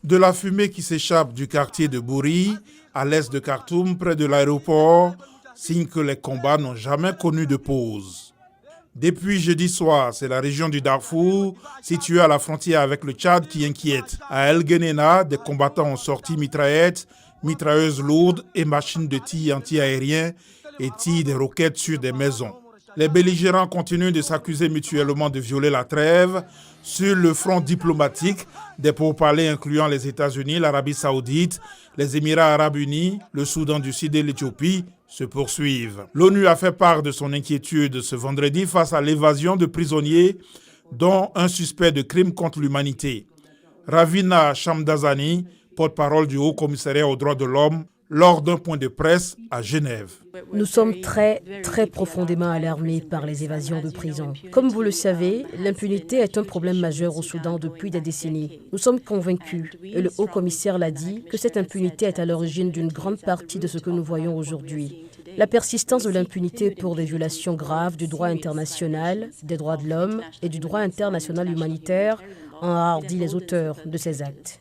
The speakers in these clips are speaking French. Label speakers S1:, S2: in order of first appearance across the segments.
S1: De la fumée qui s'échappe du quartier de Bouri, à l'est de Khartoum, près de l'aéroport, signe que les combats n'ont jamais connu de pause. Depuis jeudi soir, c'est la région du Darfour, située à la frontière avec le Tchad, qui inquiète. À El Guenena, des combattants ont sorti mitraillettes, mitrailleuses lourdes et machines de tir anti-aérien et tirent des roquettes sur des maisons. Les belligérants continuent de s'accuser mutuellement de violer la trêve. Sur le front diplomatique, des pourparlers incluant les États-Unis, l'Arabie saoudite, les Émirats arabes unis, le Soudan du Sud et l'Éthiopie se poursuivent. L'ONU a fait part de son inquiétude ce vendredi face à l'évasion de prisonniers, dont un suspect de crimes contre l'humanité. Ravina Shamdasani, porte-parole du Haut-Commissariat aux droits de l'homme, lors d'un point de presse à Genève.
S2: Nous sommes très profondément alarmés par les évasions de prison. Comme vous le savez, l'impunité est un problème majeur au Soudan depuis des décennies. Nous sommes convaincus, et le haut-commissaire l'a dit, que cette impunité est à l'origine d'une grande partie de ce que nous voyons aujourd'hui. La persistance de l'impunité pour des violations graves du droit international, des droits de l'homme et du droit international humanitaire enhardit les auteurs de ces actes.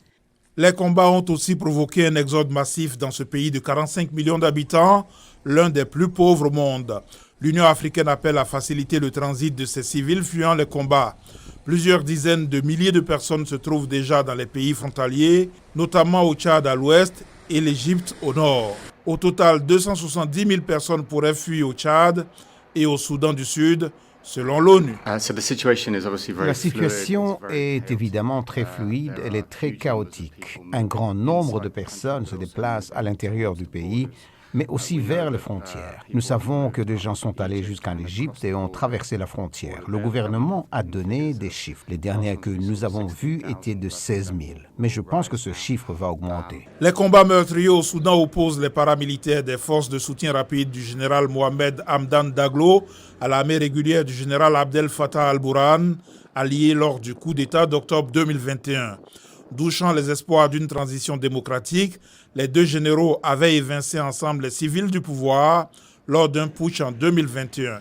S1: Les combats ont aussi provoqué un exode massif dans ce pays de 45 millions d'habitants, l'un des plus pauvres au monde. L'Union africaine appelle à faciliter le transit de ces civils fuyant les combats. Plusieurs dizaines de milliers de personnes se trouvent déjà dans les pays frontaliers, notamment au Tchad à l'ouest et l'Égypte au nord. Au total, 270 000 personnes pourraient fuir au Tchad et au Soudan du Sud, selon l'ONU.
S3: La situation est évidemment très fluide, elle est très chaotique. Un grand nombre de personnes se déplacent à l'intérieur du pays, mais aussi vers les frontières. Nous savons que des gens sont allés jusqu'en Égypte et ont traversé la frontière. Le gouvernement a donné des chiffres. Les derniers que nous avons vus étaient de 16 000. Mais je pense que ce chiffre va augmenter.
S1: Les combats meurtriers au Soudan opposent les paramilitaires des forces de soutien rapide du général Mohamed Hamdan Daglo à l'armée régulière du général Abdel Fattah al-Burhan, alliés lors du coup d'État d'octobre 2021. Douchant les espoirs d'une transition démocratique, les deux généraux avaient évincé ensemble les civils du pouvoir lors d'un putsch en 2021.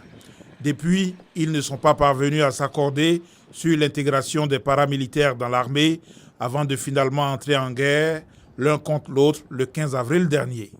S1: Depuis, ils ne sont pas parvenus à s'accorder sur l'intégration des paramilitaires dans l'armée avant de finalement entrer en guerre l'un contre l'autre le 15 avril dernier.